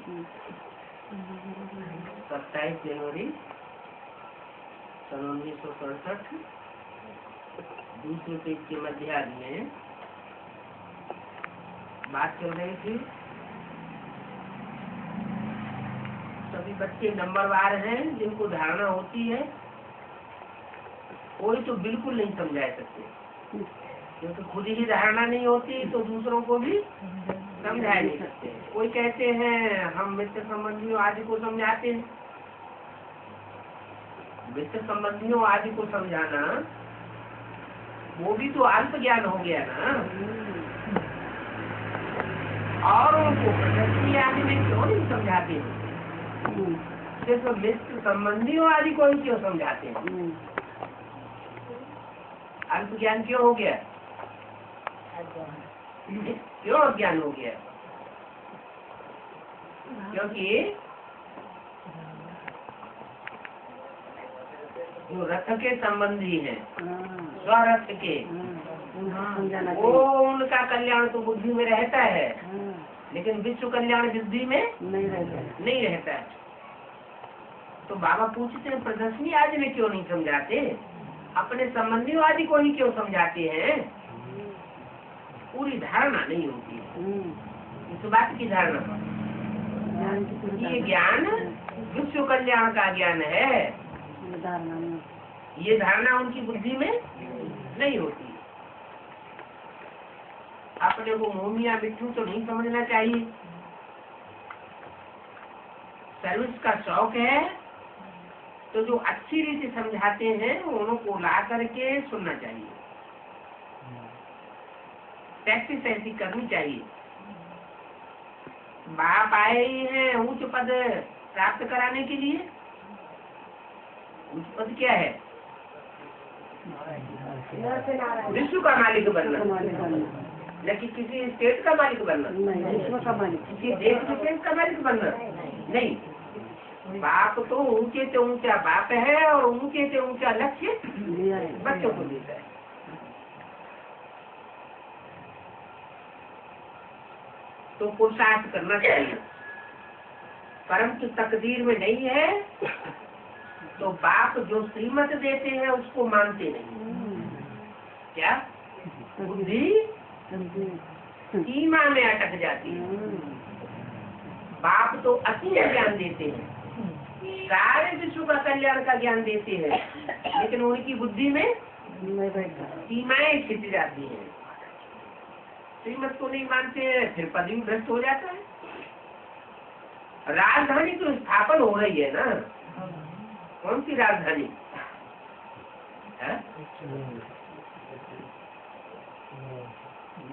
27 जनवरी 1967 दूसरे पेज के मध्याह्न में बात चल रही थी। सभी बच्चे नंबरवार हैं जिनको धारणा होती है, कोई तो बिल्कुल नहीं समझा सकते, क्योंकि खुद ही धारणा नहीं होती तो दूसरों को भी समझा नहीं सकते। कोई कहते हैं हम मित्र संबंधियों आदि को समझाते हैं। मित्र संबंधियों आदि को समझाना वो भी तो अल्प ज्ञान हो गया ना। और उनको प्रकृति आदि में क्यों नहीं समझाते हैं? सिर्फ मित्र संबंधियों आदि को ही क्यों समझाते हैं? अल्प ज्ञान क्यों हो गया? क्यों अज्ञान हो गया? क्योंकि जो रथ के संबंधी हैं, स्वरथ के, वो उनका कल्याण तो बुद्धि में रहता है, लेकिन विश्व कल्याण बुद्धि में नहीं रहता है। तो बाबा पूछते हैं प्रदर्शनी आदि में क्यों नहीं समझाते? अपने संबंधियों आदि को ही क्यों समझाते हैं? पूरी धारणा नहीं होती है। इस बात की धारणा, ये ज्ञान विश्व कल्याण का ज्ञान है, ये धारणा उनकी बुद्धि में नहीं होती। अपने को मोमिया बिट्टू तो नहीं समझना चाहिए। सर्विस का शौक है तो जो अच्छी रीति समझाते हैं उनको ला करके सुनना चाहिए, प्रैक्टिस ऐसी करनी चाहिए। बाप आए ही हैं उच्च पद प्राप्त कराने के लिए। उच्च पद क्या है? विश्व का मालिक बनना, न कि किसी स्टेट का मालिक बनना, विश्व का मालिक, किसी देश विशेष का मालिक बनना नहीं। बाप तो ऊंचे से ऊंचा बाप है और ऊंचे से ऊंचा लक्ष्य बच्चों को देता है। तो पुरुषार्थ करना चाहिए, परंतु तकदीर में नहीं है तो बाप जो श्रीमत देते हैं उसको मानते नहीं। क्या बुद्धि सीमा में अटक जाती है। बाप तो असीम ज्ञान देते हैं, सारे विश्व का कल्याण का ज्ञान देते हैं, लेकिन उनकी बुद्धि में सीमाएं खिंच जाती हैं। श्रीमत को नहीं मानते हैं, फिर पदवी भ्रष्ट हो जाता है। राजधानी तो स्थापन हो रही है ना। कौन सी राजधानी है?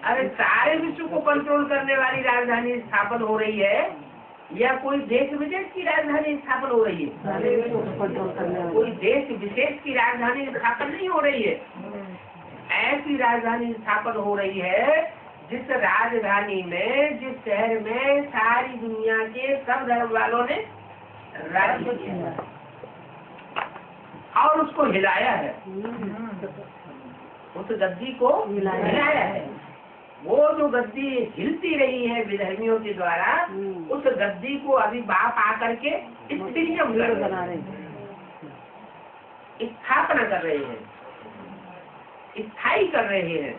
अरे सारे विश्व को कंट्रोल करने वाली राजधानी स्थापन हो रही है या कोई देश विदेश की राजधानी स्थापन हो रही है? कोई देश विशेष की राजधानी स्थापन नहीं हो रही है। ऐसी राजधानी स्थापन हो रही है जिस राजधानी में, जिस शहर में सारी दुनिया के सब धर्म वालों ने राज्य किया और उसको हिलाया है। उस गद्दी को हिलाया है। वो जो गद्दी हिलती रही है विधर्मियों के द्वारा, उस गद्दी को अभी बाप आकर के स्थापना कर रहे हैं, स्थायी कर रहे हैं।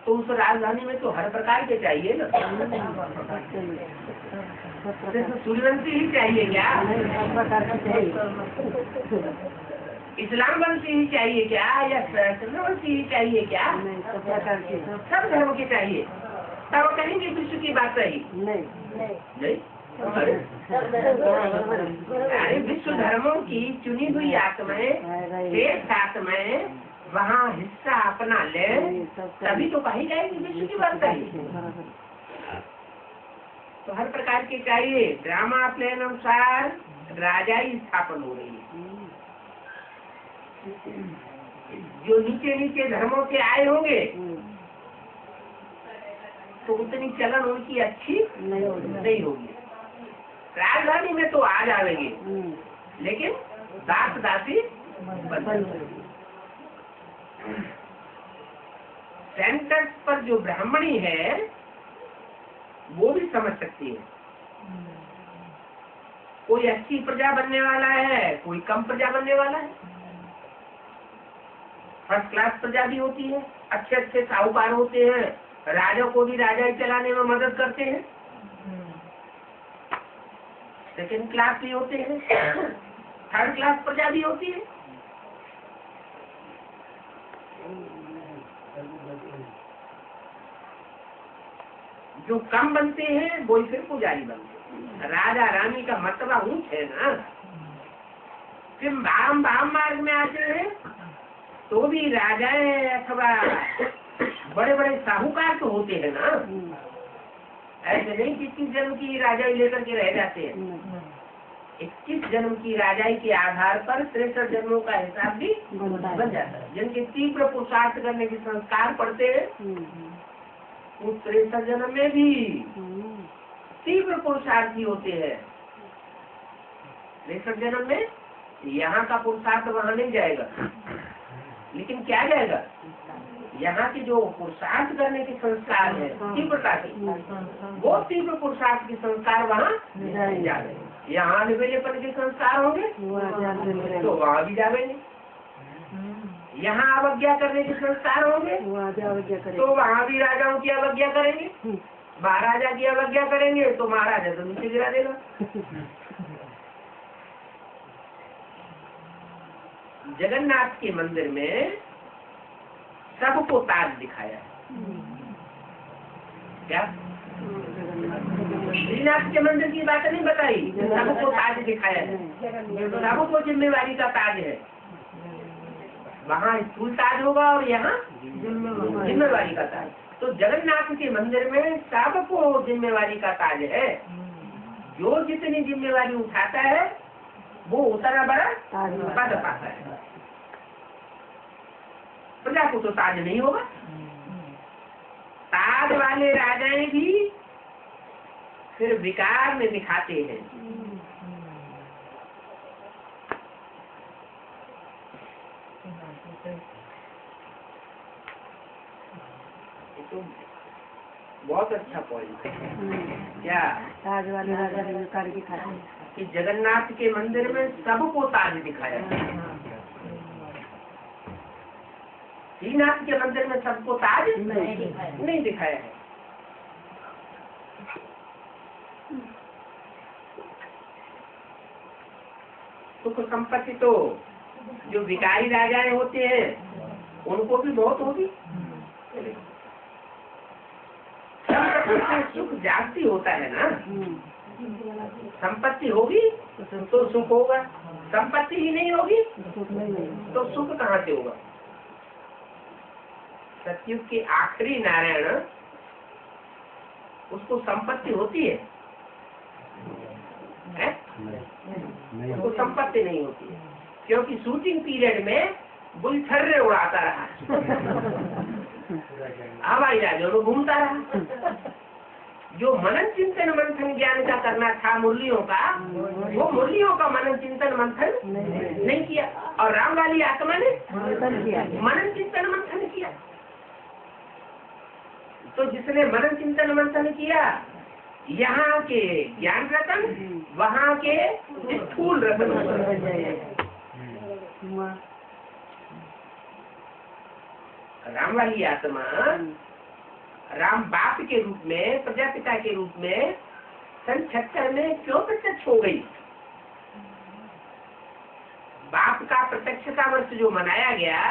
तो उस राजधानी में तो हर प्रकार के चाहिए ना। सूर्यवंशी ही चाहिए क्या? इस्लाम वंशी ही चाहिए क्या या चंद्रवंशी ही चाहिए क्या? सब धर्म के चाहिए। तब कहेंगे विश्व की बात रही नहीं। अरे विश्व धर्मों की चुनी हुई आत्माएं, श्रेष्ठ आत्माएं वहाँ हिस्सा अपना ले, तभी तो कही जाएगी विश्व की बात रही। तो हर प्रकार के चाहिए। ड्रामा प्लान अनुसार राजाई स्थापन हो रही है। जो नीचे नीचे धर्मों के आए होंगे तो उतनी चलन उनकी अच्छी नहीं होगी। राजधानी में तो आ जाएंगे, लेकिन दास दासी बन। सेंटर्स पर जो ब्राह्मणी है वो भी समझ सकती है। कोई अच्छी प्रजा बनने वाला है, कोई कम प्रजा बनने वाला है। फर्स्ट क्लास प्रजा भी होती है, अच्छे अच्छे साहूकार होते हैं, राजा को भी राजा चलाने में मदद करते हैं। सेकेंड क्लास भी होते हैं, थर्ड क्लास प्रजा भी होती है। जो कम बनते हैं वो फिर पुजारी बनते हैं। राजा रानी का मर्तबा ऊंच है ना। फिर वाम मार्ग में आते हैं तो भी राजाएं अथवा बड़े बड़े साहूकार तो होते हैं ना। ऐसे नहीं कि 21 जन्म की राजाई लेकर के रह जाते हैं। 21 जन्म की राजाई के आधार पर 63 जन्मों का हिसाब भी बन जाता है। जिनके तीव्र पुरुषार्थ करने के संस्कार पड़ते हैं उस 63 जन्म में भी तीव्र पुरुषार्थी होते हैं। 63 जन्म में यहाँ का पुरुषार्थ वहाँ नहीं जाएगा, लेकिन क्या जाएगा, यहाँ के जो पुरुषार्थ करने के संस्कार है तीव्रता के, वो तीव्र पुरुषार्थ के संस्कार वहाँ जाएंगे। यहाँ निवेलेपन के संस्कार होंगे तो वहाँ भी जाएंगे। यहाँ अवज्ञा करने के संस्कार होंगे तो वहाँ भी राजाओं की अवज्ञा करेंगे। महाराजा की अवज्ञा करेंगे तो महाराजा तो नीचे गिरा देगा। जगन्नाथ के मंदिर में सबको ताज दिखाया है। क्या श्रीनाथ के मंदिर की बात नहीं बताई, सबको ताज दिखाया है। सबको जिम्मेवारी का ताज है। वहाँ स्थूल ताज होगा और यहाँ जिम्मेवारी का ताज। तो जगन्नाथ के मंदिर में सबको जिम्मेवारी का ताज है। जो जितनी जिम्मेवारी उठाता है वो उतना बड़ा पद पाता है। प्रजा को तो ताज नहीं होगा। ताज वाले राजाएं भी फिर विकार में दिखाते हैं। तो बहुत अच्छा पॉइंट है। क्या ताज वाले राजा ने विकार दिखाते हैं कि जगन्नाथ के मंदिर में सबको ताज दिखाया है। श्रीनाथ के मंदिर में सबको ताज नहीं दिखाया है। सुख संपत्ति तो जो विकारी राजाएं होते हैं उनको भी बहुत होगी। सुख जास्ती होता है ना। संपत्ति होगी तो सुख होगा, संपत्ति ही नहीं होगी तो सुख कहाँ से होगा। सतयुग के आखिरी नारायण उसको संपत्ति होती है, उसको संपत्ति नहीं होती है, क्योंकि शूटिंग पीरियड में बुलछर्रे उड़ाता रहा, हवाई जहाजों में घूमता रहा। जो मनन चिंतन मंथन ज्ञान का करना था मुरलियों का, वो मुरलियों का मनन चिंतन मंथन नहीं किया। और राम वाली आत्मा ने मनन चिंतन मंथन किया। तो जिसने मनन चिंतन मंथन किया, यहाँ के ज्ञान रतन, वहाँ के स्थूल रतन। राम वाली आत्मा राम बाप के रूप में, प्रजापिता के रूप में सन 76 में क्यों प्रत्यक्ष हो गई। बाप का प्रत्यक्षता वर्ष जो मनाया गया,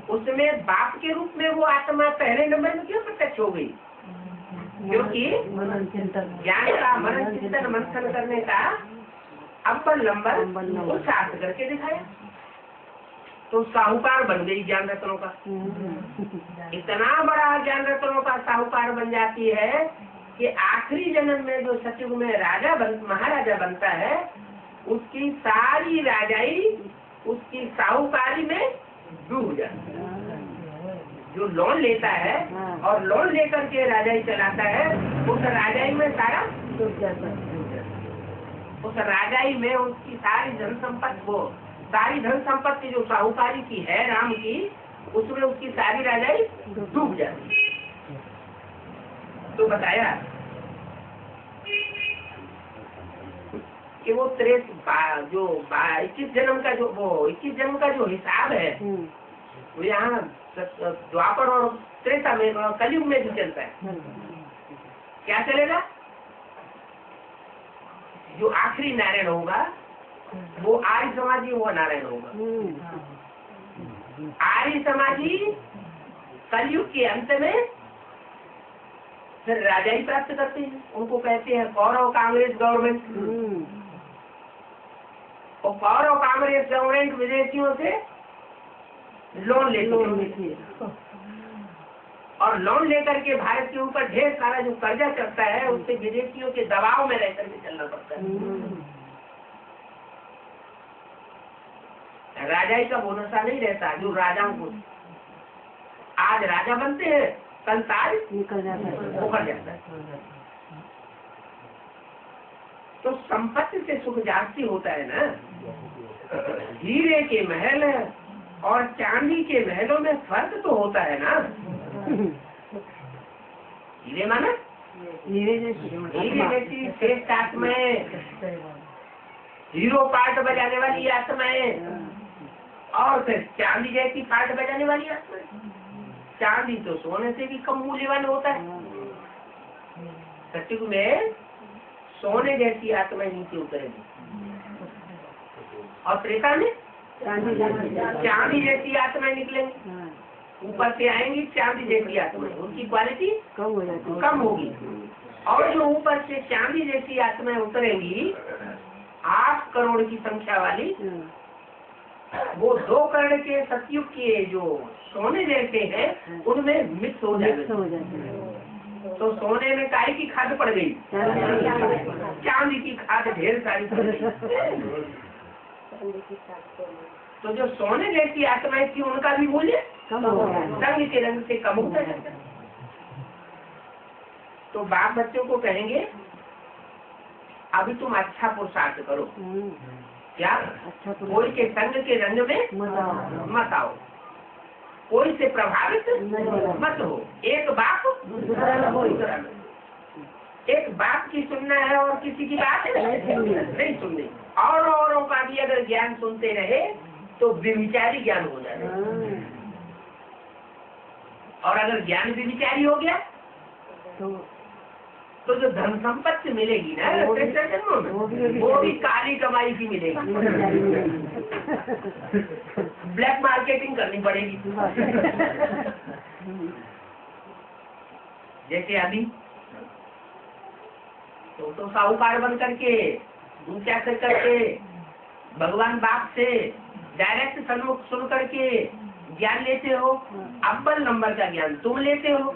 उसमें बाप के रूप में वो आत्मा पहले नंबर में क्यों प्रत्यक्ष हो गई, क्योंकि ज्ञान का मनन चिंतन मंथन करने का अव्वल नंबर पुरुषार्थ करके दिखाया। तो साहूकार बन गई ज्ञान रत्नों का। इतना बड़ा ज्ञान रत्नों का साहूकार बन जाती है कि आखिरी जन्म में जो सतयुग में महाराजा बनता है, उसकी सारी राजाई उसकी साहूकारी में डूब जाती है। जो लोन लेता है और लोन लेकर के राजाई चलाता है, उस राजाई में सारा डूब जाता है। उस राजाई में उसकी सारी धन संपत्ति, वो सारी धन संपत्ति जो साहूकारी की है राम की, उसमें उसकी सारी राजाई डूब जाती। तो बताया कि वो 21 जन्म का जो हिसाब है वो यहाँ द्वापर और त्रेता में कलयुग में भी चलता है। क्या चलेगा? जो आखिरी नारायण होगा वो आर्य समाजी हुआ नारायण होगा। आर्य समाजी कलयुग के अंत में फिर राजा ही प्राप्त करते हैं। उनको कहते हैं कौरव कांग्रेस गवर्नमेंट। और कौरव कांग्रेस गवर्नमेंट विदेशियों से लोन लेती है और लोन लेकर के भारत के ऊपर ढेर सारा जो कर्जा चढ़ता है उससे विदेशियों के दबाव में रहकर के चलना पड़ता है। राजाई का भरोसा नहीं रहता। जो राजाओं को आज राजा बनते हैं कल ताज निकल जाता है। तो संपत्ति से सुख जास्ती होता है ना। हीरे के महल और चांदी के महलों में फर्क तो होता है ना। हीरे माना हीरे जैसी श्रेष्ठ आत्माएं, हीरो पार्ट बजाने वाली आत्माएं और फिर चांदी जैसी पार्ट बजाने वाली आत्माएं। चांदी तो सोने से भी कम मूल्यवान होता है। सत्युग में सोने जैसी आत्माएं नीचे उतरेगी और त्रेता में चांदी जैसी आत्माएं निकलेंगी। ऊपर से आएंगी चांदी जैसी आत्माएं, उनकी क्वालिटी कम होगी। और जो ऊपर से चांदी जैसी आत्माएं उतरेंगी 8 करोड़ की संख्या वाली, वो 2 करोड़ के सतयुग के जो सोने जैसे हैं उनमें मिक्स हो जाएंगे। तो सोने में काय की खाद पड़ गई, चांदी की खाद ढेर सारी पड़ गई। तो जो सोने जैसी आत्माएं थी उनका भी मूल्य रंग के रंग से कम होता जाता है। तो बाप बच्चों को कहेंगे अभी तुम अच्छा पुरुषार्थ करो। क्या? अच्छा कोई के संग के रंग में मत आओ, कोई से प्रभावित मत हो। एक बाप दूसरा न। एक बाप की सुनना है और किसी की बात नहीं सुननी। और औरों का भी अगर ज्ञान सुनते रहे तो विचारी ज्ञान हो जाएगा। और अगर ज्ञान विचारी हो गया तो जो धन संपत्ति मिलेगी ना जन्मों में वो भी काली कमाई की मिलेगी। ब्लैक मार्केटिंग करनी पड़ेगी। जैसे अभी तो साहूकार बन करके ऊंचा कर करके भगवान बाप से डायरेक्ट सन्मुख सुन करके ज्ञान लेते हो। अव्वल नंबर का ज्ञान तुम लेते हो।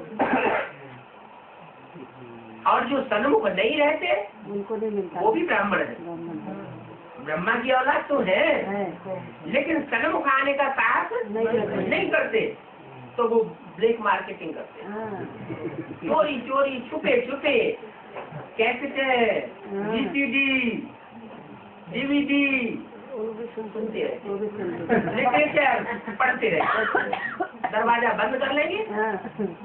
और जो सन्मुख नहीं रहते उनको नहीं मिलता, वो भी ब्राह्मण है। ब्रह्मा की औलाद तो है लेकिन सन्मुख आने का साहस नहीं करते, तो वो ब्लैक मार्केटिंग करते। चोरी चोरी छुपे छुपे कैसेट, VCD, DVD सुनते रहे, लिटरेचर पढ़ते रहे। दरवाजा बंद कर लेंगे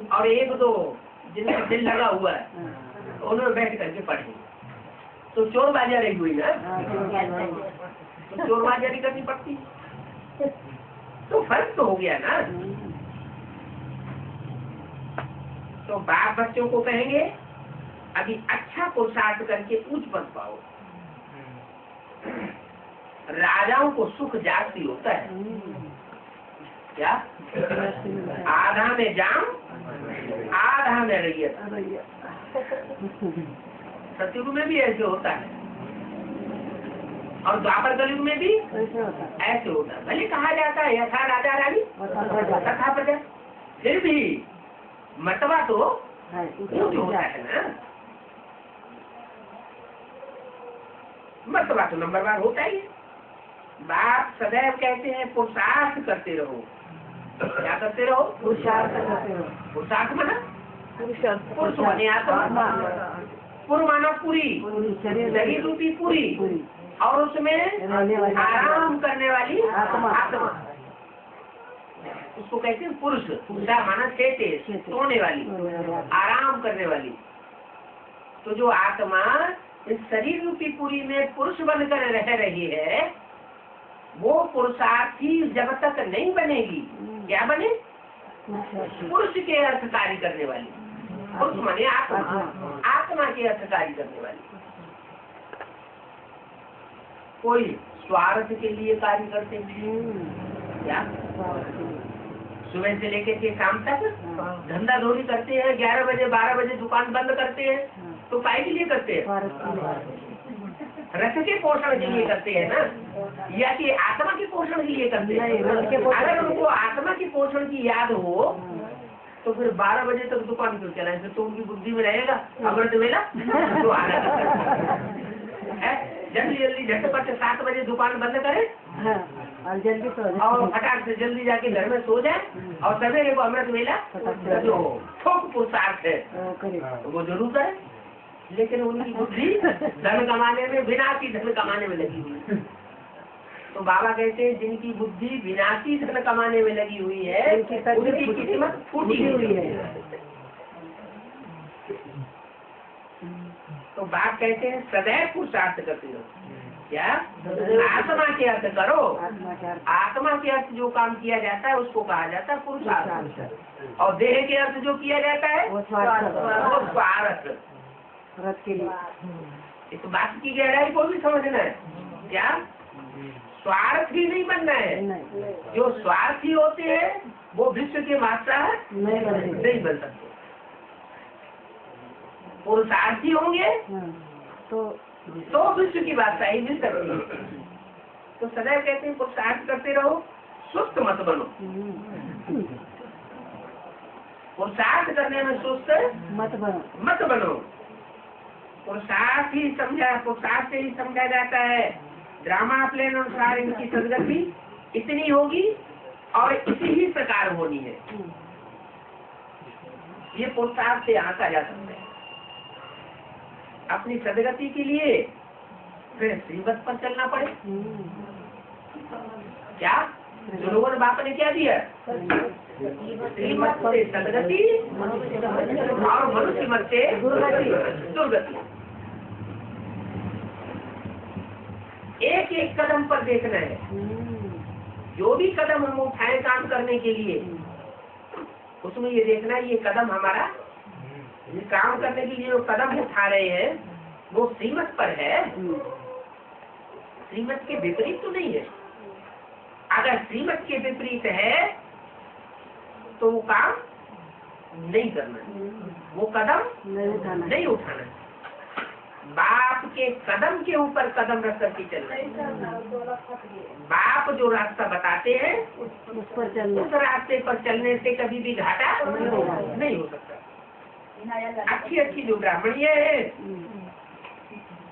और 1-2 जिनका दिल लगा हुआ है उन्होंने बैठ करके पढ़ेंगे। तो चोर बाजारी हुई ना, तो चोर बाजारी करनी पड़ती। तो फर्क तो हो गया ना। तो बाप बच्चों को कहेंगे अभी अच्छा पुरुषार्थ करके उच्च पद पाओ। राजाओं को सुख जास्ती होता है। क्या? आधा में जाम आधा में रैयत। सतयुग में भी ऐसे होता है और द्वापर कलयुग में भी ऐसे होता है। भले कहा जाता है यथा राजा रानी तथा प्रजा, फिर भी मतवा तो ऊंच होता है ना। मतवा तो नंबर 1 होता ही। बाप सदैव कहते हैं पुरुषार्थ करते रहो। क्या करते रहो? पुरुषार्थ करते रहो। पुरुषार्थ माना पुरुष माने आत्मा, पुर माना पूरी शरीर रूपी पूरी, और उसमें आराम करने वाली आत्मा। उसको कहते हैं पुरुष। पुरुषा माना सोने वाली, आराम करने वाली। तो जो आत्मा इस शरीर रूपी पुरी में पुरुष बनकर रह रही है, वो पुरुषार्थी जब तक नहीं बनेगी, क्या बने? पुरुष के अर्थ कार्य करने वाली। पुरुष माने आत्मा, आत्मा के अर्थ कार्य करने वाली। कोई स्वार्थ के लिए कार्य करते हैं, क्या सुबह से लेकर के शाम तक धंधा धोरी करते हैं, 11 बजे 12 बजे दुकान बंद करते हैं, तो काय के लिए करते हैं? रस के पोषण के लिए करते हैं ना, या कि आत्मा के पोषण के लिए करते हैं? अगर उनको आत्मा के पोषण की याद हो तो फिर 12 बजे तक दुकान क्यों चलाएंगे? तो उनकी बुद्धि में रहेगा अमृत वेला तो आना है। जल्दी जल्दी झटपट 7 बजे दुकान बंद करे और जल्दी और फटाक से जल्दी जाके घर में सो जाए, और सवेरे को अमृत वेला जो ठोक पुरुषार्थ है तो वो जरूर करे। लेकिन उनकी बुद्धि धन कमाने में, विनाशी धन कमाने में लगी हुई। तो बाबा कहते हैं जिनकी बुद्धि विनाशी धन कमाने में लगी हुई है उनकी किस्मत फूटी हुई है। तो बाप कहते हैं सदैव पुरुषार्थ करते रहो। क्या? आत्मा के अर्थ करो। आत्मा के अर्थ जो काम किया जाता है उसको कहा जाता है पुरुषार्थ, और देह के अर्थ जो किया जाता है वो स्वार्थ के लिए। इस बात की गहराई को भी समझना है। क्या? स्वार्थी नहीं बनना है। जो स्वार्थी होते हैं वो विश्व के मास्टर नहीं बन सकते। पुरुषार्थी होंगे तो विश्व की बादशाही मिल सकती है। तो सदैव कहते हैं पुरुषार्थ करते रहो, सुस्त मत बनो। पुरुषार्थ करने में सुस्त मत बनो। पुरुषार्थ ही समझा, पुरुषार्थ से ही समझा जाता है ड्रामा प्लेन अनुसार इनकी सदगति इतनी होगी और इसी ही प्रकार होनी है। ये पुरुषार्थ से आंका जा सकता है। अपनी सदगति के लिए फिर श्रीमत पर चलना पड़े। क्या? जो लोगों ने बाप ने क्या दिया? श्रीमत से सदगति और मनुष्य मत से दुर्गति। एक एक कदम पर देखना है। जो भी कदम हम उठाए काम करने के लिए, उसमें ये देखना है ये कदम हमारा, ये काम करने के लिए जो कदम उठा रहे हैं वो श्रीमत पर है, श्रीमत के विपरीत तो नहीं है। अगर श्रीमत के विपरीत है तो वो काम नहीं करना, वो कदम नहीं उठाना। बाप के कदम के ऊपर कदम रख करके चलना है। बाप जो रास्ता बताते हैं उस रास्ते पर चलने से कभी भी घाटा नहीं हो सकता। अच्छी अच्छी जो ब्राह्मणियाँ हैं,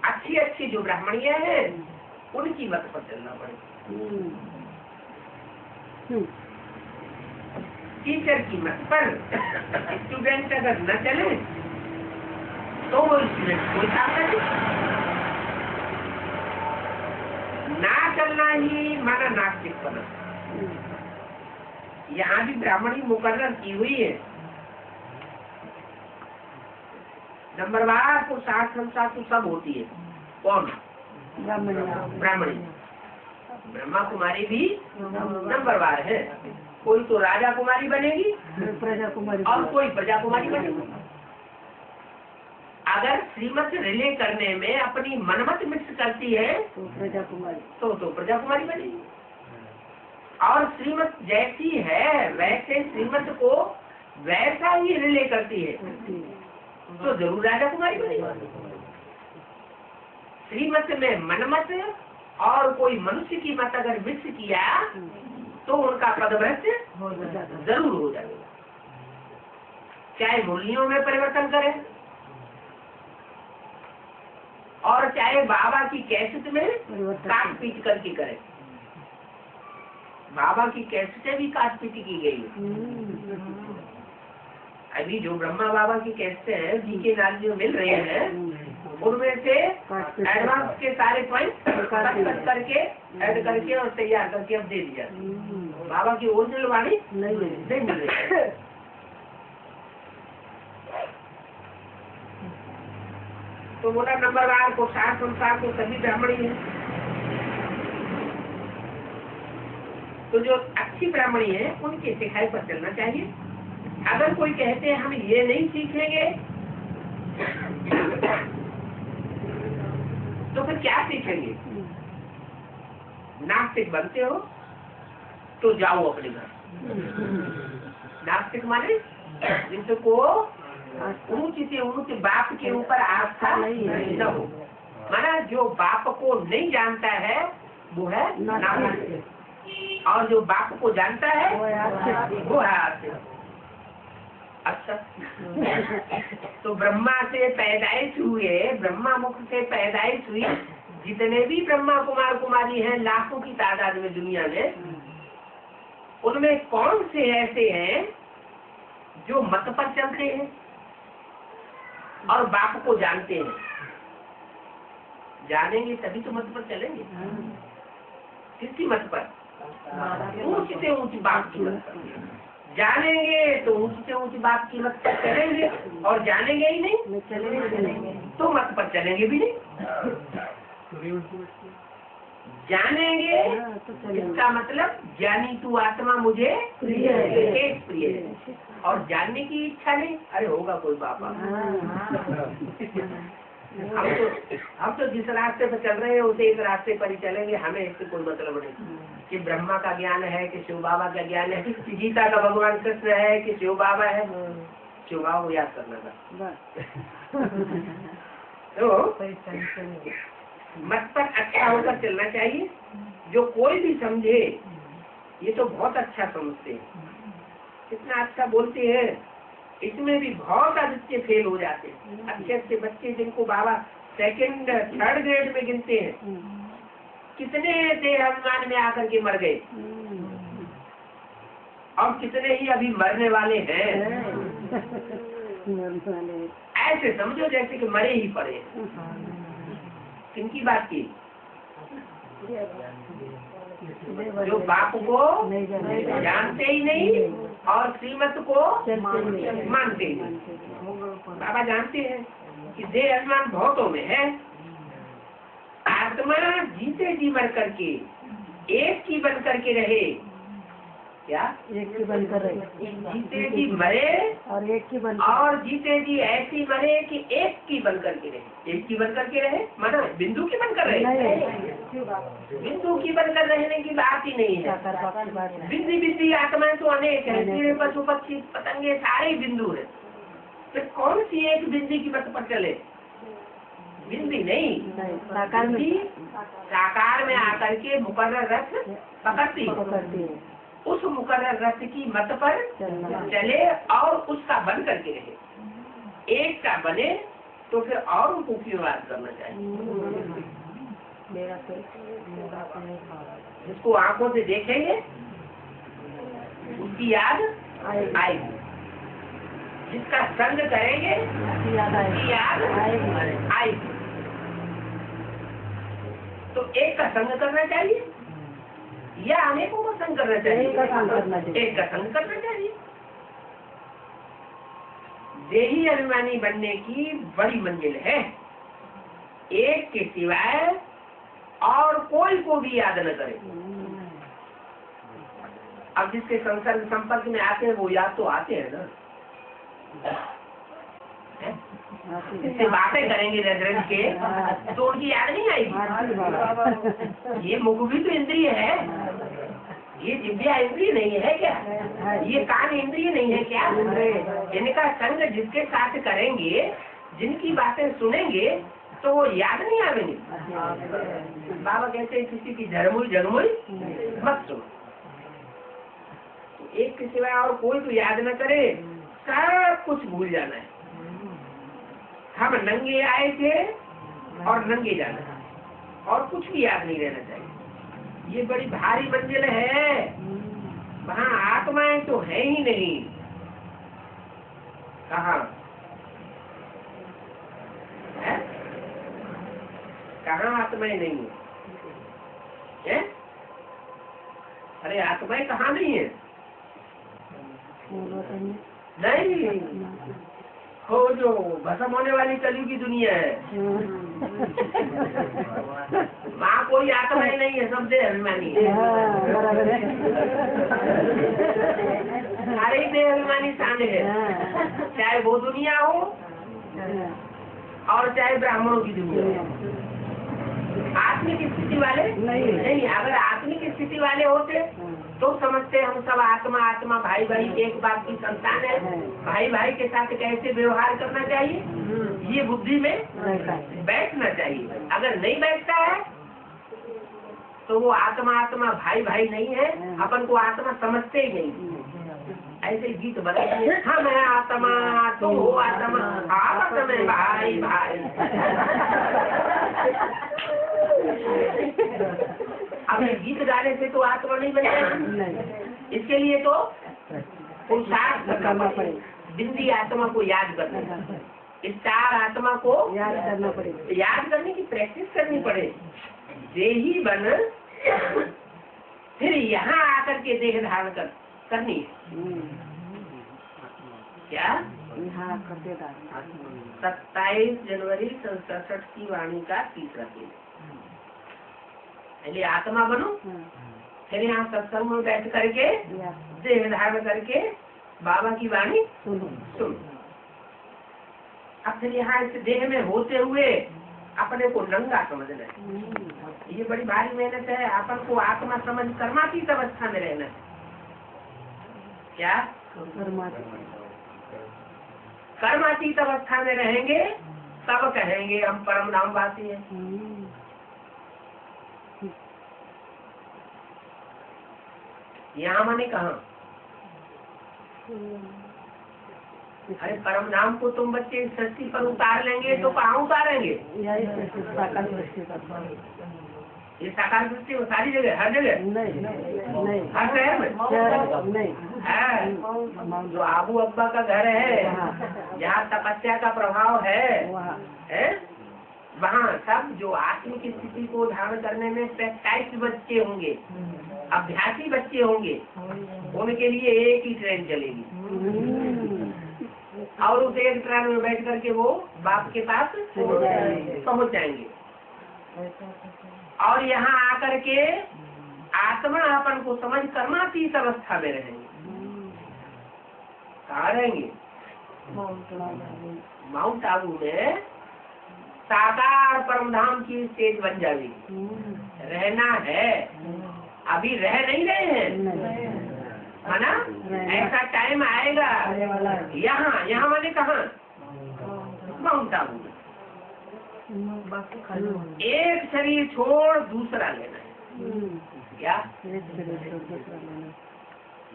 अच्छी जो ब्राह्मणियाँ हैं उनकी मत पर चलना पड़ेगा। टीचर की मत पर स्टूडेंट अगर न चले तो वो स्टूडेंट कोई काम करे। ना चलना ही माना नास्तिक बना। यहाँ भी ब्राह्मणी मुकर्रर की हुई है। नंबरवार को साथ सब होती है। कौन? ब्राह्मणी। ब्रह्मा कुमारी भी नंबरवार है। कोई तो राजा कुमारी बनेगी और कोई प्रजा कुमारी बनेगी। अगर श्रीमत रिले करने में अपनी मनमत मिक्स करती है तो प्रजा कुमारी बनेगी। और श्रीमत जैसी है वैसे श्रीमत को वैसा ही रिले करती है तो जरूर राजा कुमारी बनेगी। श्रीमत में मनमत और कोई मनुष्य की मत अगर मिक्स किया तो उनका पदभ्रष्ट जरूर हो जाएगा। चाहे मूल्यों में परिवर्तन करें और चाहे बाबा की कैसेट में काट पीट करके करें। बाबा की कैसेटें भी काट पीट की गई। अभी जो ब्रह्मा बाबा की कैसेटें हैं जी के नाल जो मिल रहे हैं उनमें से एडवांस के सारे पॉइंट कट करके ऐड करके और तैयार करके अब दे दिया। बाबा की ओरिजिनल वाणी नहीं मिल रही। तो तो बोला नंबरवार को सार संसार को सभी ब्राह्मणी है। तो जो अच्छी ब्राह्मणी है उनके सिखाई पर चलना चाहिए। अगर कोई कहते हैं हम ये नहीं सीखेंगे तो फिर क्या सीखेंगे? नास्तिक बनते हो तो जाओ अपने घर। नास्तिक माने जिनको ऊंच से ऊंच बाप के ऊपर आस्था नहीं हो। माना जो बाप को नहीं जानता है वो है नास्तिक, और जो बाप को जानता है वो है आस्तिक। अच्छा, तो ब्रह्मा से पैदाइश हुए, ब्रह्मा मुख से पैदाइश हुई जितने भी ब्रह्मा कुमार कुमारी हैं लाखों की तादाद में दुनिया में, उनमें कौन से ऐसे हैं जो मत पर चलते हैं और बाप को जानते हैं? जानेंगे तभी तो मत पर चलेंगे। किसकी मत पर? ऊंच से ऊंच बाप की मत पर। जानेंगे तो ऊंच से ऊंच बाप की मत पर चलेंगे, और जानेंगे ही नहीं तो मत पर चलेंगे भी नहीं। जानेंगे इसका मतलब ज्ञानी तू आत्मा मुझे प्रिय है, और जानने की इच्छा नहीं। अरे होगा कोई बाबा। हम तो जिस रास्ते पर चल रहे हैं उसे इस रास्ते पर ही चलेंगे, हमें इससे कोई मतलब नहीं कि ब्रह्मा का ज्ञान है कि शिव बाबा का ज्ञान है, कि गीता का भगवान कृष्ण है कि शिव बाबा है। शिव बाबा को याद करना था। तो मत पर अच्छा होकर चलना चाहिए। जो कोई भी समझे ये तो बहुत अच्छा समझते हैं, कितना अच्छा बोलते हैं, इसमें भी बहुत बच्चे फेल हो जाते हैं। अच्छे अच्छे बच्चे जिनको बाबा सेकंड थर्ड ग्रेड में गिनते हैं, कितने देह अभिमान में आकर के मर गए, और कितने ही अभी मरने वाले हैं। ऐसे समझो जैसे कि मरे ही पड़े। किनकी बात की? जो बाप को जानते ही नहीं और श्रीमत को मानते ही नहीं। बाबा जानते हैं कि देह अभिमान बहुतों में है। आत्मा जीते जी मर करके एक की बन करके रहे। क्या? एक की बनकर रहे, जीते जी मरे और एक की बन, और जीते जी ऐसी मरे कि एक की बन करके रहे। एक की बन करके रहे माना बिंदु की बनकर रहे। बिंदु की बनकर रहने की बात ही नहीं है। बिंदी बिंदी आत्माएं तो अनेक है, कीड़े पशु पक्षी पतंगे सारे बिंदु है। फिर कौन सी एक बिंदी की बस पर चले? बिंदी नहीं, साकार में आकर के मुकर्रर रथ पकड़ती है। उस मुकर्रर रथ की मत पर चले और उसका बन करके रहे। एक का बने तो फिर और उनको उपयोग करना चाहिए। जिसको आंखों से देखेंगे उसकी याद आएगी, जिसका संग करेंगे उसकी याद आएगी। तो एक का संग करना चाहिए या अनेकों को संग करना चाहिए? एक का संग करना चाहिए। देही अभिमानी बनने की बड़ी मंजिल है, एक के सिवाय और कोई को भी याद न करे। अब जिसके संसर्ग संपर्क में आते हैं वो याद तो आते हैं ना, जिससे बातें करेंगे रेजरेंट के तो उनकी याद नहीं आएगी। ये मुख भी तो इंद्रिय है, ये जिभ्या इंद्रिय नहीं है क्या? ये कान इंद्रिय नहीं है क्या? इनका संग जिसके साथ करेंगे, जिनकी बातें सुनेंगे तो वो याद नहीं आवेंगे। बाबा कहते हैं किसी की झरमुई झरमुई मत सुनो। तो एक के सिवाय और कोई तो याद न करे, सब कुछ भूल जाना है। हम नंगे आए थे और नंगे जाना है, और कुछ भी याद नहीं रहना चाहिए। ये बड़ी भारी मंजिल है, वहाँ आत्माएं तो है ही नहीं। कहाँ है? कहाँ आत्माएं नहीं है? अरे आत्माएं कहाँ नहीं है? नहीं, हो जो भस्म होने वाली कलयुग की दुनिया है, वहाँ कोई आत्मा ही नहीं है, सब देह अभिमानी है। बराबर है। सारे ही देह अभिमानी शामिल है, चाहे वो दुनिया हो और चाहे ब्राह्मणों की दुनिया हो। आत्मिक स्थिति वाले नहीं। अगर आत्मिक स्थिति वाले होते तो समझते हम सब आत्मा आत्मा भाई भाई एक बाप की संतान है, भाई भाई के साथ कैसे व्यवहार करना चाहिए ये बुद्धि में बैठना चाहिए। अगर नहीं बैठता है तो वो आत्मा आत्मा भाई भाई नहीं है, अपन को आत्मा समझते ही नहीं। ऐसे गीत बनाते हम है आत्मा तो हो आत्मा, आपस में भाई भाई। अब ये गीत गाने से तो आत्मा नहीं बनेगा, इसके लिए तो पुरुषार्थ करना पड़ेगा। बिंदी आत्मा को याद करना, स्टार आत्मा को याद करना पड़ेगा, याद करने की प्रैक्टिस करनी पड़े। देही बन फिर यहाँ आकर के देह धारण करनी है। क्या 27 जनवरी 67 की वाणी का तीसरा पेज। पहले आत्मा बनो, फिर यहाँ सत्संग में बैठ करके देह धारण करके बाबा की वाणी सुनो। अब फिर यहाँ इस देह में होते हुए अपने को नंगा समझना है। ये बड़ी भारी मेहनत है। अपन को आत्मा समझ कर्मातीत अवस्था में रहना है। क्या कर्मातीत अवस्था में रहेंगे तब कहेंगे हम परम धामवासी हैं। यहाँ मैंने कहा अरे परम धाम को तुम बच्चे इस सृष्टि पर उतार लेंगे तो कहाँ उतारेंगे? ये साकार सृष्टि वो सारी जगह, हर जगह नहीं, हर शहर में नहीं है। जो आबू अब्बा का घर है, जहाँ तपस्या का प्रभाव है वहाँ सब जो आत्मिक स्थिति को धारण करने में प्रैक्टिस बच्चे होंगे, अभ्यासी बच्चे होंगे, उनके लिए एक ही ट्रेन चलेगी और उस एक ट्रेन में बैठ करके वो बाप के पास पहुँच जाएंगे। और यहाँ आकर के आत्मा अपन को समझ कर्मातीत अवस्था में रहेंगे। कहाँ रहेंगे? माउंट आबू में साकार परमधाम की स्टेज बन जाएगी। रहना है, अभी रह नहीं रहे हैं, है ना? ऐसा टाइम आएगा। यहाँ मैंने कहा माउंट आबू में एक शरीर छोड़ दूसरा लेना है। क्या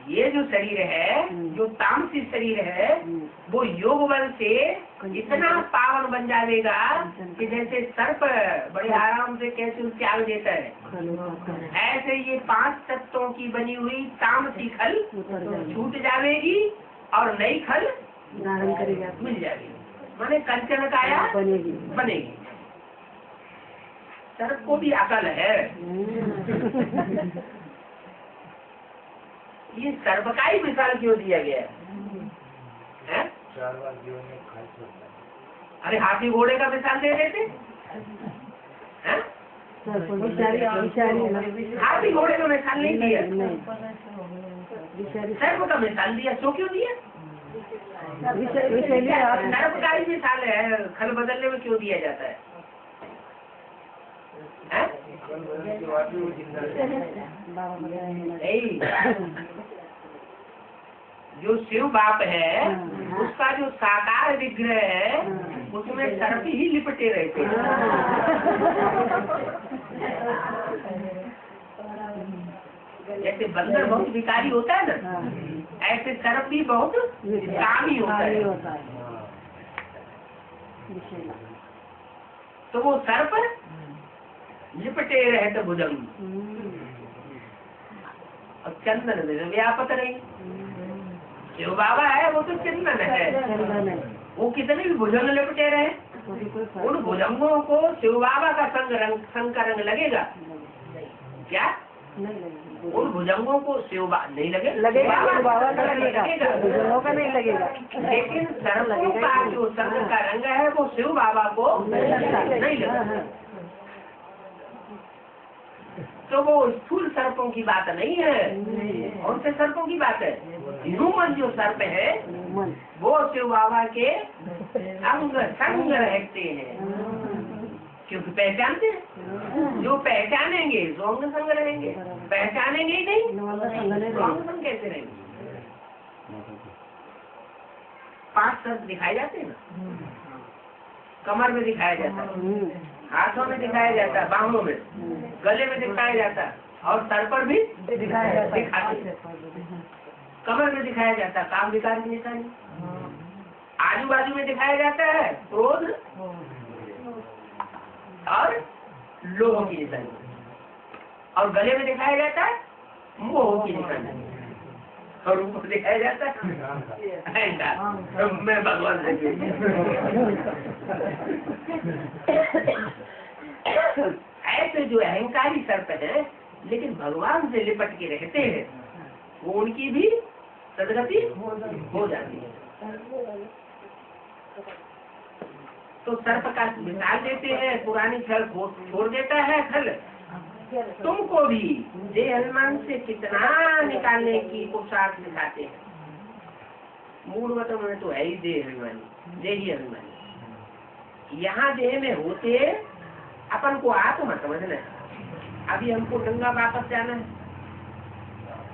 ये जो शरीर है, जो तामसी शरीर है, वो योग बल से इतना पावन बन जाएगा कि जैसे सर्प बड़े आराम से कैसे त्याग देता है, ऐसे ये 5 तत्वों की बनी हुई तामसी खल छूट जाएगी और नई खल मिल जाएगी। माने कंचन काया बनेगी। सर्प को भी अकल है। ये सर्प का ही मिसाल क्यों दिया गया है? अरे हाथी घोड़े का मिसाल दे देते हैं? हाथी घोड़े का मिसाल नहीं दिया, सर्प का मिसाल दिया। तो क्यों दिया? सर्प का ही मिसाल है, खल बदलने में क्यों दिया जाता है? जो शिव बाप है उसका जो साकार विग्रह है उसमें सर्प ही लिपटे रहते हैं। जैसे बंदर बहुत विकारी होता है ना, ऐसे सर्प भी बहुत कामी होता है। तो वो सर्प लिपटे रहते भुजंग और चंदन में व्यापक रही। शिव बाबा है वो तो चंदन है, वो कितने भी भुजंग लिपटे रहे, उन भुजंगों को शिव बाबा का संग का रंग लगेगा क्या? उन भुजंगों को शिव नहीं लगेगा, बाबा का लगेगा, भुजंगों का नहीं लगेगा। लेकिन सर्पों का जो सर्प का रंग है वो शिव बाबा को नहीं लगता। तो वो स्थूल सर्पों की बात नहीं है। कौन से सर्पों की बात है? ह्यूमन जो सर्प है वो शिव बाबा के अंग संग रहते हैं, क्योंकि पहचानते हैं। जो पहचानेंगे जो अंग संग रहेंगे, पहचानेंगे ही नहीं तो अंग संग कैसे रहेंगे? 5 सर्प दिखाए जाते हैं ना, कमर में दिखाया जाता है, हाथों में दिखाया जाता है, बाहों में, गले में दिखाया जाता है, और सर पर भी दिखाते हैं। कमर में दिखाया जाता है काम विकार की निशानी, आजू बाजू में दिखाया जाता है क्रोध और लोभ की निशानी, और गले में दिखाया जाता है मोह की निशानी, और ऊपर दिखाया जाता है मैं भगवान से। ऐसे जो अहंकारी सर्प है लेकिन भगवान से लिपट के रहते हैं, वो उनकी भी सदगति हो जाती है। तो सर्प का मिसाल देते हैं, पुरानी छल छोड़ देता है खल, तुमको भी देह अभिमान से कितना निकालने की पुरुषार्थ दिखाते हैं। मूल मतलब में तो है ही देह अभिमानी, देही अभिमानी। यहाँ देह में होते अपन को आत्मा समझना है। अभी हमको नंगा वापस जाना है,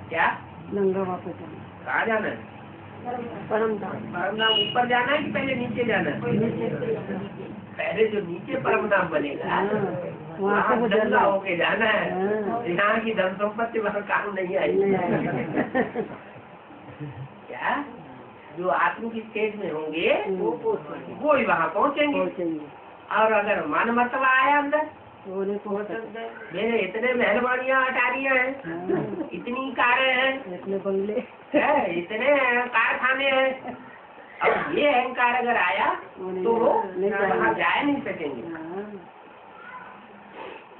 क्या नंगा वापस जाना, कहाँ जाना है? परम धाम ऊपर जाना है कि पहले नीचे जाना है? पहले जो नीचे परम धाम बनेगा वहाँ नंगा होके जाना है। यहाँ की धन संपत्ति वहाँ काम नहीं आएगी। क्या जो आत्म की स्टेज में होंगे वो ही वहाँ पहुँचेंगे। और अगर मन मतवा आया अंदर, मेरे इतने मेहरबानियाँ अटारियाँ हैं, इतनी कारें हैं, इतने बंगले, इतने कारखाने हैं, अब ये अहंकार अगर आया तो वो वहाँ जा नहीं सकेंगे।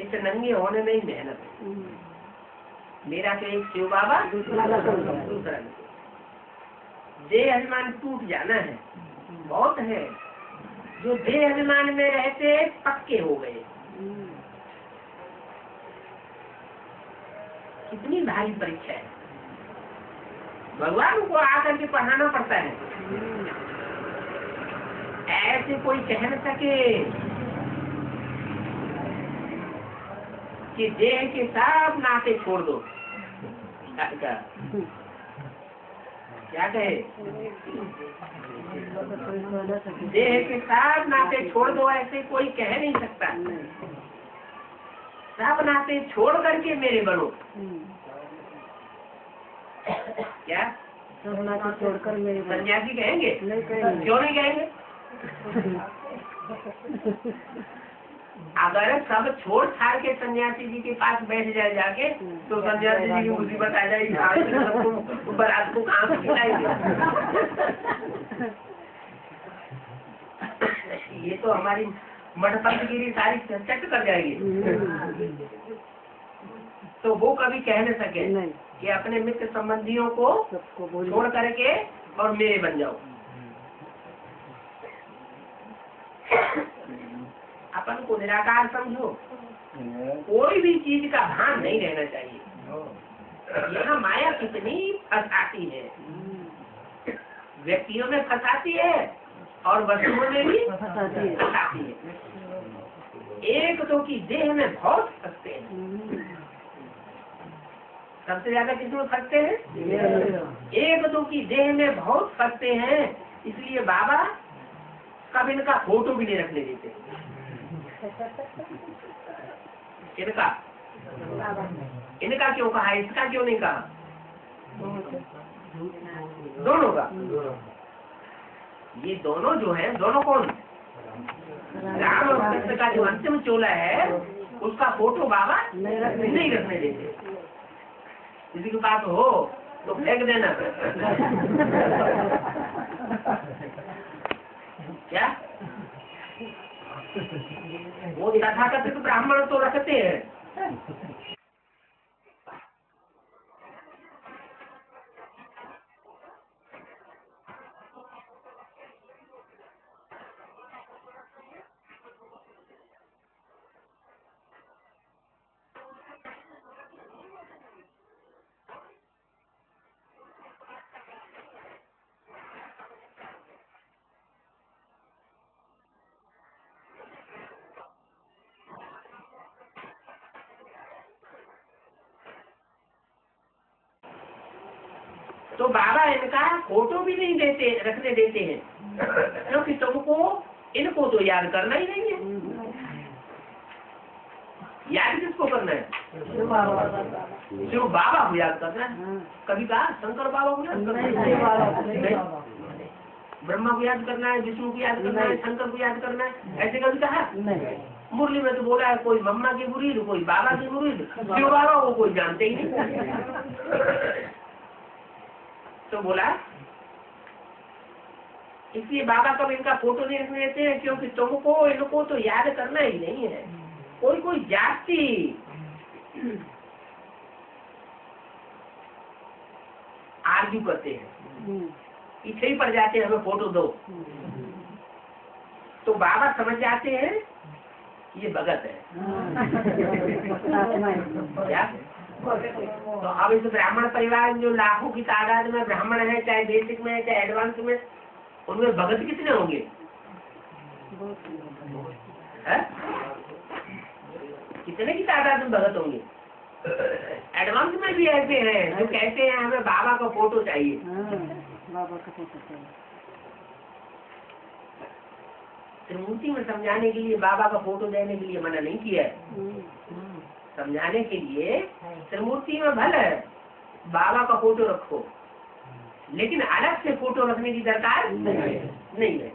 इस नंगे होने में ही मेहनत है। मेरा तो एक शिव बाबा, दूसरा देह अभिमान टूट जाना है। बहुत है जो देह अभिमान में रहते पक्के हो गए। कितनी भारी परीक्षा है, भगवान को आकर के पढ़ाना पड़ता है। ऐसे कोई कह न सके कि देह के सब नाते छोड़ दो। क्या कहे? देह के सब नाते छोड़ दो, ऐसे कोई कह नहीं सकता। सब नाते छोड़ करके मेरे बनो। क्या सब नाते छोड़कर मेरे बनो? सन्यासी कहेंगे? नहीं कहेंगे। क्यों नहीं कहेंगे? अगर सब छोड़ छाड़ के सन्यासी जी के पास बैठ जाए जाके तो सन्यासी जी की मुसीबत आ जाएगी। बारात को कहाँ से खिलाएंगे? ये तो हमारी मठपंथगिरी सारी चट कर जाएगी। तो वो कभी कह न सके कि अपने मित्र संबंधियों को छोड़ करके और मेरे बन जाओ। अपन को निराकार समझो, कोई भी चीज का भान नहीं रहना चाहिए। यहाँ माया कितनी फंसाती है, व्यक्तियों में फंसाती है और वस्तुओं में भी फंसाती है। एक तो की देह में बहुत फंसते हैं। सबसे ज्यादा किसमें फंसते हैं? एक तो की देह में बहुत फंसते हैं, इसलिए बाबा कब इनका फोटो भी नहीं रखने देते। इनका क्यों कहा, इसका क्यों नहीं कहा? दोनों का। ये दोनों जो है, दोनों कौन? राम और कृष्ण का जो अंतिम चोला है उसका फोटो बाबा नहीं रखने देते। किसी के पास हो तो फेंक देना। क्या वो तथाकथित ब्राह्मण तो रखते हैं, तो बाबा इनका फोटो भी नहीं देते, रखने देते हैं, क्योंकि तुमको इनको तो याद करना ही नहीं है। याद किसको करना है? शिव बाबा को याद करना है। कभी कहा शंकर बाबा को याद करना है, ब्रह्मा को याद करना है, विष्णु को याद करना है, शंकर को याद करना है, ऐसे कभी कहा? मुरली में तो बोला है कोई मम्मा की मुरीद, कोई बाबा की मुरीद, शिव बाबा को कोई जानते ही नहीं। तो बोला इसलिए बाबा कब इनका फोटो नहीं रखने देते हैं, क्योंकि तुमको इनको तो याद करना ही नहीं है। कोई जाति आर्ग्यू करते हैं, पीछे ही पड़ जाते हैं, हमें फोटो दो। तो बाबा समझ जाते हैं ये भगत है। क्या? तो अब इस ब्राह्मण परिवार में जो लाखों की तादाद में ब्राह्मण है, चाहे बेसिक में चाहे एडवांस में, उनमें भगत कितने होंगे? कितने की तादाद में भगत होंगे? एडवांस में भी ऐसे हैं जो कहते हैं हमें बाबा का फोटो चाहिए। बाबा का फोटो चाहिए। त्रिमूर्ति में समझाने के लिए बाबा का फोटो देने के लिए मना नहीं किया है। समझाने के लिए त्रिमूर्ति में भले बाबा का फोटो रखो, लेकिन अलग से फोटो रखने की दरकार नहीं है।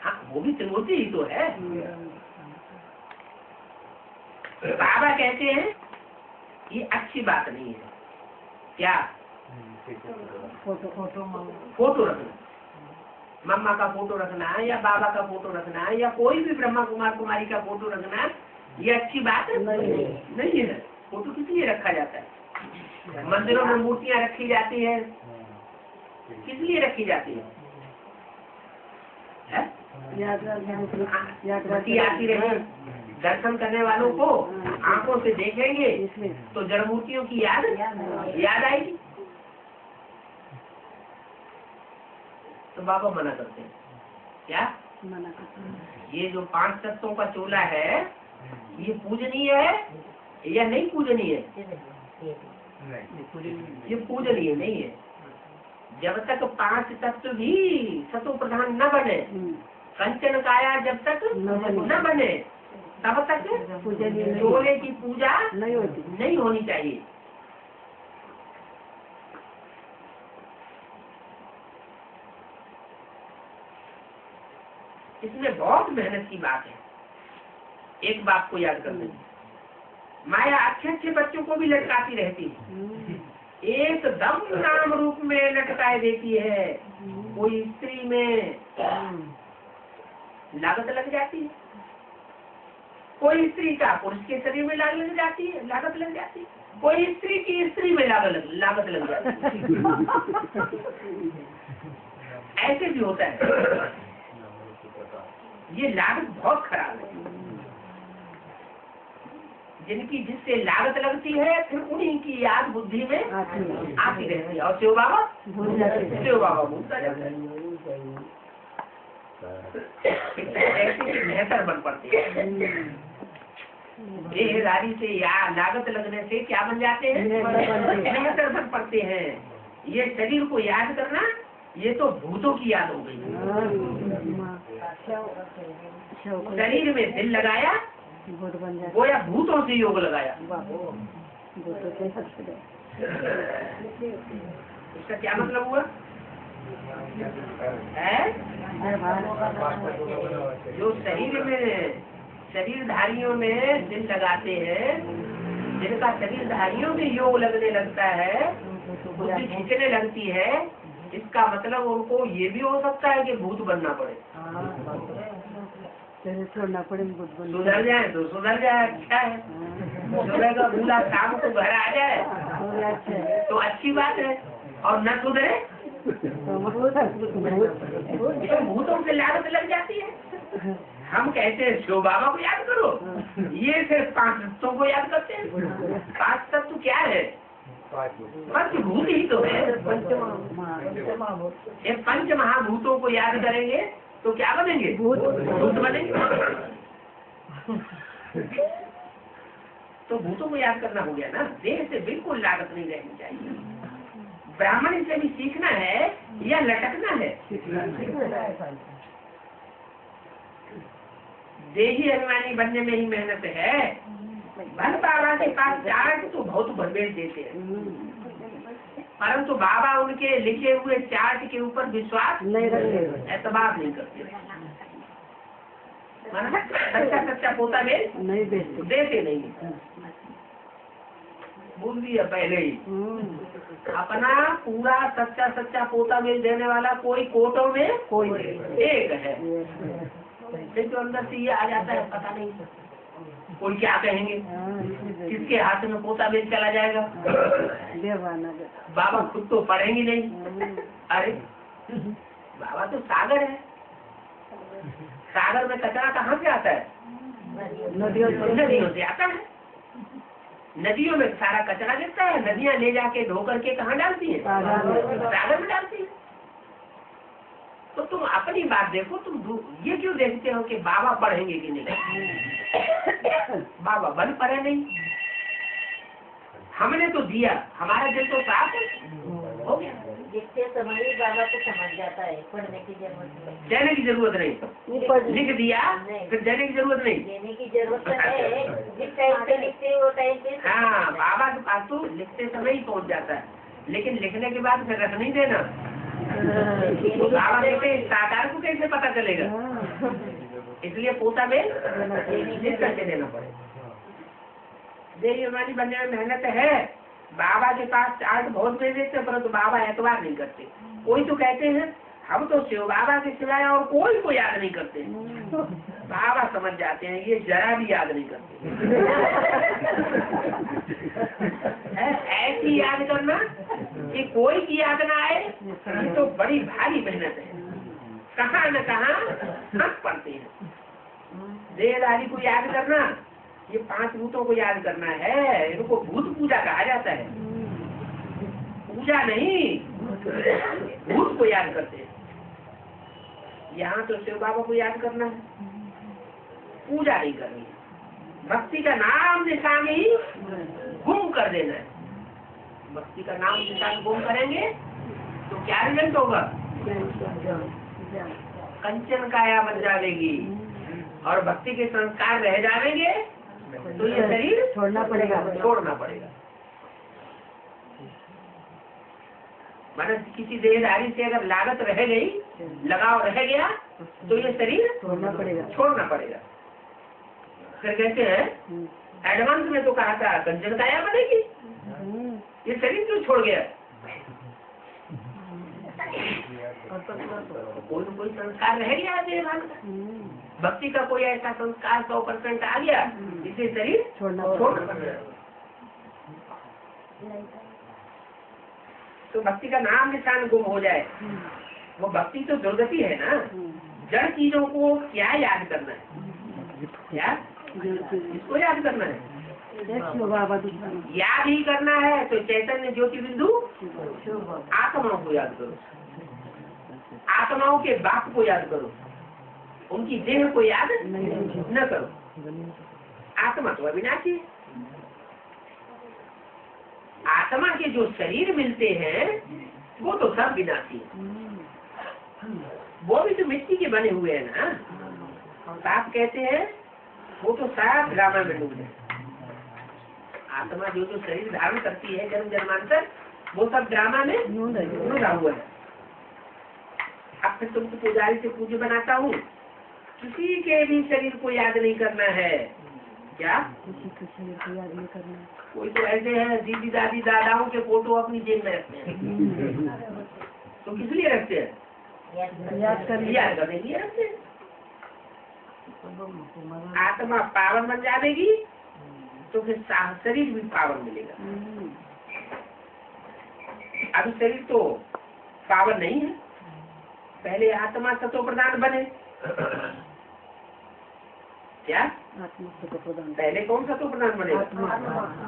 हाँ, वो भी त्रिमूर्ति ही तो है। बाबा कहते हैं ये अच्छी बात नहीं है। क्या? फोटो रखना, मम्मा का फोटो रखना है या बाबा का फोटो रखना है या कोई भी ब्रह्मा कुमार कुमारी का फोटो रखना, ये अच्छी बात नहीं है। फोटो किस लिए रखा जाता है? मंदिरों में मूर्तियां रखी जाती है, किस लिए रखी जाती है? आती रहे, दर्शन करने वालों को आंखों से देखेंगे तो जड़ मूर्तियों की याद आएगी। तो बाबा मना करते हैं। क्या मना करते हैं? ये जो 5 तत्वों का चोला है, ये पूजनीय है या नहीं पूजनीय है? ये पूजनीय नहीं है। जब तक 5 तत्व भी सतो प्रधान न बने, कंचन काया जब तक न बने, तब तक चोले की पूजा नहीं होनी चाहिए। इसमें बहुत मेहनत की बात है। एक बात को याद कर लें, माया अच्छे अच्छे बच्चों को भी लटकाती रहती है, एकदम नाम रूप में लटकाए देती है। कोई स्त्री में लागत लग जाती है, कोई स्त्री का पुरुष के शरीर में लागत लग जाती है, कोई स्त्री की स्त्री में लागत लग जाती है। ऐसे भी होता है। ये लागत बहुत खराब है। जिनकी जिससे लागत लगती है, फिर उन्हीं की याद बुद्धि में आती रहती है, और शिव बाबा भूलता जाता है। ऐसे बेहतर बन पड़ते हैं। देहदारी से या लागत लगने से क्या बन जाते हैं? बेहतर बन पड़ते हैं। ये शरीर को याद करना, ये तो भूतों की याद हो गई। शरीर में दिल लगाया, गोया भूतों से योग लगाया। इसका क्या मतलब हुआ? जो शरीरधारियों में दिल लगाते हैं, जिनका शरीरधारियों में योग लगने लगता है, बुद्धि खींचने लगती है, इसका मतलब उनको ये भी हो सकता है कि भूत बनना पड़े। छोड़ना पड़े, सुधर जाए तो सुधर जाए, अच्छा है। सुधर का भूला शाम को घर आ जाए तो अच्छी बात है, और न सुधरे तो भूतों से लागत लग जाती है। हम कहते हैं शिव बाबा को याद करो, ये सिर्फ 5 तत्वों को याद करते हैं। 5 तत्व क्या है? पंचभूत ही तो है। ये 5 महाभूतों को याद करेंगे तो क्या बनेंगे? भूत बनेंगे। तो भूतों को याद करना हो गया ना। देह से बिल्कुल लागत नहीं रहनी चाहिए। ब्राह्मण से भी सीखना है या लटकना है? देही अभिमानी बनने में ही मेहनत है। भले बाबा के पास चार्ट तो बहुत भरभेज देते हैं, परंतु बाबा उनके लिखे हुए चार्ट के ऊपर विश्वास नहीं रखते, एतबार नहीं करते। माना सच्चा सच्चा पोता बेच नहीं बेचते, देते नहीं। बोल दिया पहले ही, अपना पूरा सच्चा सच्चा पोता बेच देने वाला कोई कोटों में कोई एक है। जो अंदर से ये आ जाता है, पता नहीं कोई क्या कहेंगे, किसके हाथ में पोता बेच चला जाएगा। बाबा खुद तो पढ़ेंगे नहीं। अरे बाबा तो सागर है, सागर में कचरा कहाँ से आता है? नदियों से आता है। नदियों में सारा कचरा गिरता है, नदियाँ ले जाके धो करके कहाँ डालती है? सागर में डालती है। तो तुम अपनी बात देखो, तुम ये क्यों देखते हो कि बाबा पढ़ेंगे कि नहीं? बाबा बन पढ़े नहीं, हमने तो दिया, हमारा दिल तो साफ हो गया। जिससे समय बाबा को समझ जाता है, पढ़ने की जरूरत नहीं, देने की जरूरत नहीं। लिख दिया फिर देने की जरूरत नहीं, देने की जरूरत है। जिस टाइम पे लिखते वो टाइम पे। हाँ, बाबा के पास तो लिखते समय ही पहुंच जाता है, लेकिन लिखने के बाद फिर रख नहीं देना। तो बाबा कहते साकार को कैसे पता चलेगा? इसलिए पोता में लिख करके देना पड़ेगा। देही हमारी बनने में मेहनत है। बाबा के पास चार्ट बहुत दे देते, परंतु बाबा एतबार नहीं करते। कोई तो कहते हैं हम तो शिव बाबा के सिवाय और कोई को याद नहीं करते। बाबा समझ जाते हैं ये जरा भी याद नहीं करते। ऐसी याद करना कि कोई की याद ना आए, ये तो बड़ी भारी मेहनत है। कहाँ न कहाँ हंस पड़ते हैं। देहधारी को याद करना, ये 5 भूतों को याद करना है। इनको भूत पूजा कहा जाता है। पूजा नहीं, भूत को याद करते हैं। यहाँ तो शिव बाबा को याद करना है, पूजा नहीं करनी है। भक्ति का नाम निशान ही गुम कर देना है। भक्ति का नाम निशान गुम करेंगे तो क्या रिजल्ट होगा? कंचन काया बन जाएगी और भक्ति के संस्कार रह जाएंगे, तो ये शरीर छोड़ना पड़ेगा। माना किसी देहधारी से अगर लागत रह गई, लगाव रह गया, तो ये शरीर छोड़ना पड़ेगा। फिर कहते हैं एडवांस में तो कहा था कंचन काया बनेगी, ये शरीर क्यों छोड़ गया? कोई न कोई संस्कार रह गया देहधारी का। भक्ति का कोई ऐसा संस्कार 100% आ गया, इसे शरीर छोड़ना पड़ेगा। तो भक्ति का नाम निशान गुम हो जाए, वो भक्ति तो दुर्गति है ना। जड़ चीजों को क्या याद करना है? क्या इसको याद करना है? याद ही करना है तो चैतन्य ज्योति बिंदु आत्माओं को याद करो, आत्माओं के बाप को याद करो, उनकी देह को याद न करो। आत्मा तो अविनाशी है। आत्मा के जो शरीर मिलते हैं वो तो सब विनाशी है। वो भी तो मिट्टी के बने हुए हैं ना। आप कहते हैं वो तो साफ ड्रामा में डूब है। आत्मा जो शरीर धारण करती है जन्म जन्मांतर, वो सब ड्रामा में डूबा हुआ है। अब फिर तुमको पुजारी से पूज्य बनाता हूँ, किसी के भी शरीर को याद नहीं करना है। क्या किसी के शरीर को याद नहीं करना? कोई तो ऐसे हैं दीदी दादी दादाओं के फोटो अपनी जेब में रखते हैं। तो किस लिए रखते हैं? याद करने के लिए रखते हैं। आत्मा पावन बन जाएगी तो फिर शरीर भी पावन मिलेगा। अभी शरीर तो पावन नहीं है। पहले आत्मा सतो प्रधान बने। क्या पहले कौन सतो प्रधान बनेगा?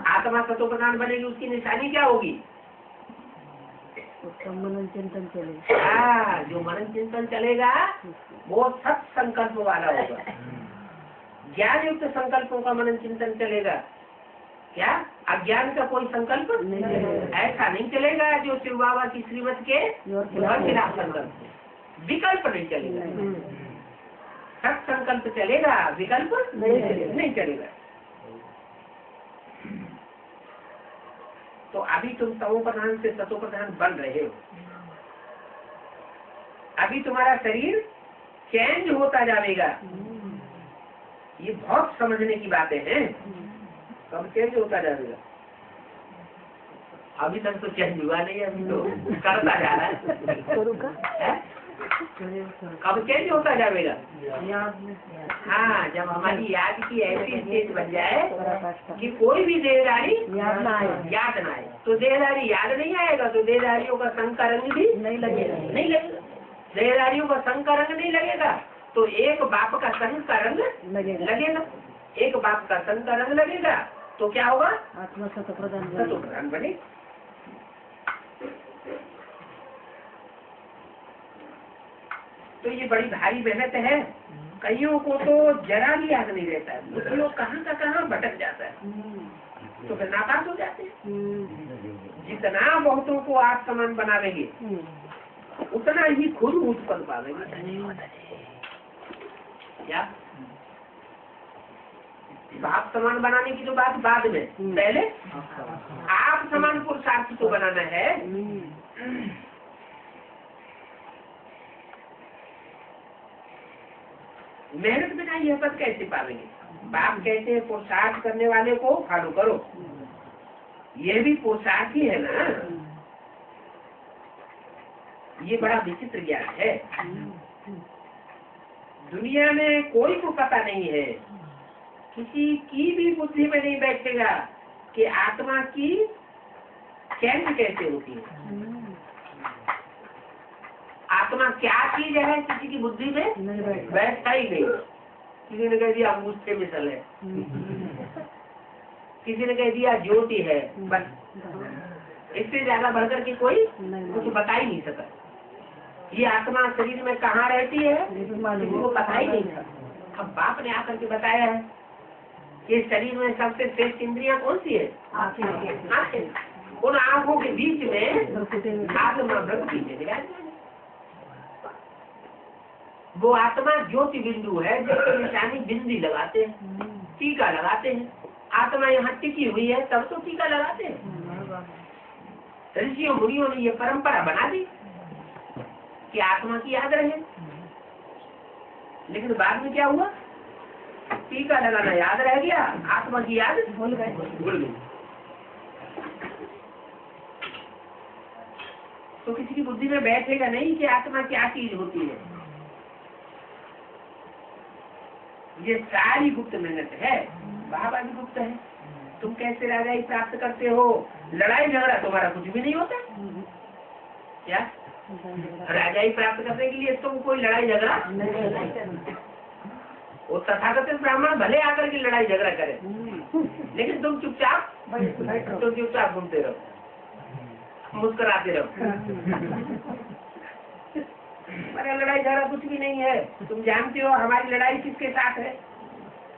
आत्मा सतो प्रधान बनेगी, उसकी निशानी क्या होगी? मनन चिंतन चलेगा। जो मनन चिंतन चलेगा वो सत संकल्प वाला होगा। ज्ञान युक्त संकल्पों का मनन चिंतन चलेगा। क्या अज्ञान का कोई संकल्प नहीं चलेगा। ऐसा नहीं चलेगा जो शिव बाबा की श्रीमत के खिलाफ संकल्प है। विकल्प नहीं चलेगा। सब संकल्प चलेगा, विकल्प नहीं चलेगा। तो अभी तुम तमो प्रधान से सतो प्रधान बन रहे हो। अभी तुम्हारा शरीर चेंज होता जाएगा। ये बहुत समझने की बातें हैं। कब चेंज होता जाएगा? अभी तक तो चेंज हुआ नहीं, अभी तो करता जा रहा है। कब चेंज होता जाएगा? हाँ, जब हमारी याद की ऐसी स्टेज बन जाए कि कोई भी देहधारी याद ना आए। तो देहधारी याद नहीं आएगा तो देहधारियों का संग का रंग भी नहीं लगेगा। देहधारियों का संग का रंग नहीं लगेगा तो एक बाप का संग का रंग लगेगा। एक बाप का संग का रंग लगेगा तो क्या होगा? आत्मा सतो प्रधान बने। तो ये बड़ी भारी मेहनत है। कईयों को तो जरा भी याद नहीं रहता है, बुद्धियों कहाँ का कहाँ भटक जाता है, तो फिर नापास हो जाते हैं। जितना बहुतों को आप समान बनावेंगे उतना ही खुद ऊंच पद पावेंगे। क्या बाप समान बनाने की जो बात बाद में, पहले आप समान पुरुषार्थ को बनाना है। मेहनत बिना यह पद कैसे पावेंगे? बाप कहते हैं पुरुषार्थ करने वाले को फॉलो करो। यह भी पुरुषार्थ ही है ना। ये बड़ा विचित्र ज्ञान है। दुनिया में कोई को पता नहीं है, किसी की भी बुद्धि में नहीं बैठेगा कि आत्मा की चेंज कैसे होती है। आत्मा क्या चीज है, किसी की बुद्धि में बैठता ही नहीं। किसी ने कह दिया अंगूठे मिसल है, किसी ने कह दिया ज्योति है, बस इससे ज्यादा बढ़कर के कोई कुछ बता ही नहीं सका। ये आत्मा शरीर में कहाँ रहती है किसी को पता ही नहीं था। अब बाप ने आकर के बताया है कि शरीर में सबसे श्रेष्ठ इंद्रियां कौन सी है? आंखें। उन आंखों के बीच में आत्मा वृत्ति है। वो आत्मा ज्योति बिंदु है जिसकी निशानी बिंदी लगाते हैं, टीका लगाते हैं। आत्मा यहाँ टिकी हुई है तब तो टीका लगाते हैं। ऋषियों मुनियों ने ये परंपरा बना दी कि आत्मा की याद रहे। लेकिन बाद में क्या हुआ? टीका लगाना याद रह गया, आत्मा की याद भूल गई। तो किसी की बुद्धि में बैठेगा नहीं कि आत्मा क्या चीज होती है। ये सारी गुप्त मेहनत है। बाबा भी गुप्त है। तुम कैसे राजाई प्राप्त करते हो? लड़ाई झगड़ा तुम्हारा कुछ भी नहीं होता। क्या राजाई प्राप्त करने के लिए तुम कोई लड़ाई झगड़ा? वो तथाकथित ब्राह्मण भले आकर के लड़ाई झगड़ा करे, लेकिन तुम चुपचाप घूमते रहो, मुस्कुराते रहो। अरे लड़ाई झगड़ा कुछ भी नहीं है। तुम जानते हो हमारी लड़ाई किसके साथ है?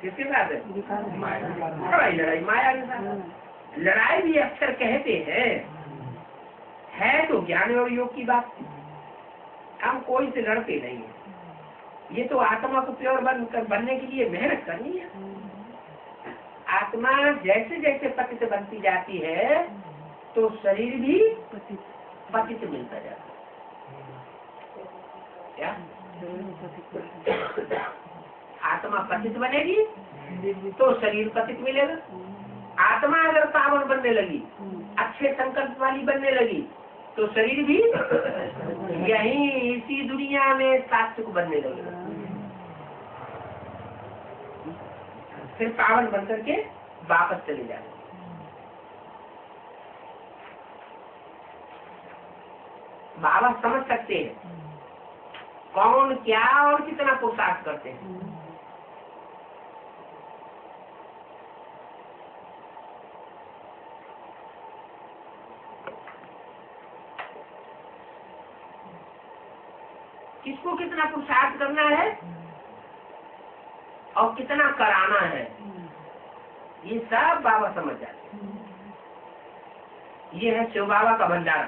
किसके साथ है? हमारी लड़ाई माया के साथ। लड़ाई भी अक्सर कहते हैं, है तो ज्ञान और योग की बात। हम कोई से लड़ते नहीं है। ये तो आत्मा को प्योर बनने के लिए मेहनत करनी है। आत्मा जैसे जैसे पतित बनती जाती है तो शरीर भी पतित मिलता जाता है। क्या आत्मा पतित बनेगी तो शरीर पतित मिलेगा। आत्मा अगर पावन बनने लगी, अच्छे संकल्प वाली बनने लगी तो शरीर भी यही इसी दुनिया में सात्विक बनने लगेगा। फिर पावन बनकर के वापस चले जाए। बाबा समझ सकते हैं कौन क्या और कितना पुरुषार्थ करते हैं। किसको कितना पुरुषार्थ करना है और कितना कराना है, ये सब बाबा समझ जाते हैं। ये है शिव बाबा का भंडारा।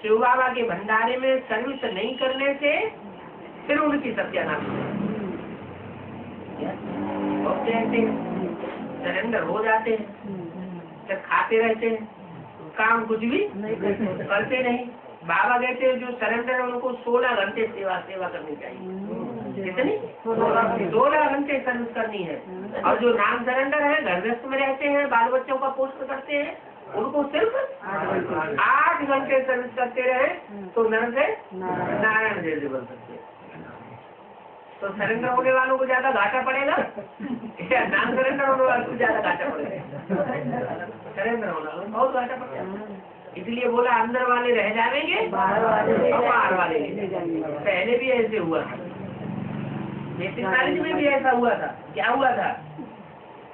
शिव बाबा के भंडारे में सर्विस नहीं करने से फिर उनकी सत्यानाश होते रहते हैं, सरेंडर हो जाते हैं, फिर खाते रहते हैं, काम कुछ भी करते नहीं। बाबा कहते हैं जो सरेंडर है उनको 16 घंटे सेवा करनी चाहिए। कितनी? 16 घंटे सर्विस करनी है। और जो नॉन सरेंडर है, घर गृहस्थ में रहते हैं, बाल बच्चों का पोषण करते हैं, उनको सिर्फ 8 घंटे सर्विस करते रहे तो नर से नारायण जैसे बन सकते हैं। तो सरेंडर होने वालों को ज्यादा घाटा पड़ेगा या नॉन सरेंडर होने वालों को ज्यादा घाटा पड़ेगा? सरेंडर होने वालों को बहुत घाटा पड़ेगा। इसलिए बोला अंदर वाले रह जाएंगे, बाहर वाले पहले भी ऐसे हुआ था। बेसिक नॉलेज में भी ऐसा हुआ था। क्या हुआ था?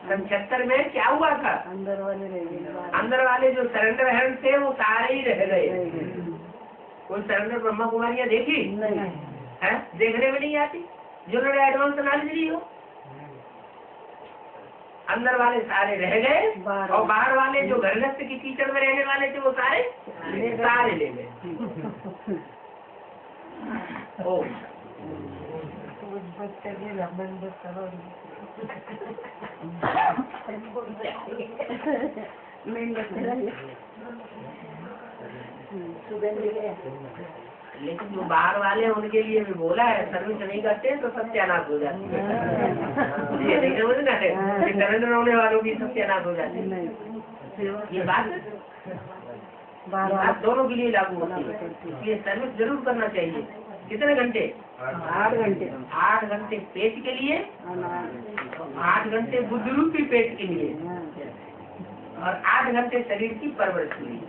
76 में क्या हुआ था? अंदर वाले जो सरेंडर हैंड थे वो सारे ही रह गए। कोई सरेंडर ब्रह्मा कुमारियाँ देखी है? देखने में नहीं आती जिन्होंने एडवांस नॉलेज ली हो। अंदर वाले सारे रह गए और बाहर वाले जो घरगृहस्थ की कीचड़ में रहने वाले थे वो सारे ले गए। ओ लेकिन जो बाहर वाले हैं उनके लिए भी बोला है, सर्विस नहीं करते तो सत्यानाश हो जाती है। ये नहीं समझना है, सरेंडर होने वालों की सत्यानाश हो जाती है। ये बात दोनों के लिए लागू होती है। इसलिए सर्विस जरूर करना चाहिए। कितने घंटे? 8 घंटे। 8 घंटे पेट के लिए, 8 घंटे बुद्ध रूपी पेट के लिए और 8 घंटे शरीर की परवरिश के लिए।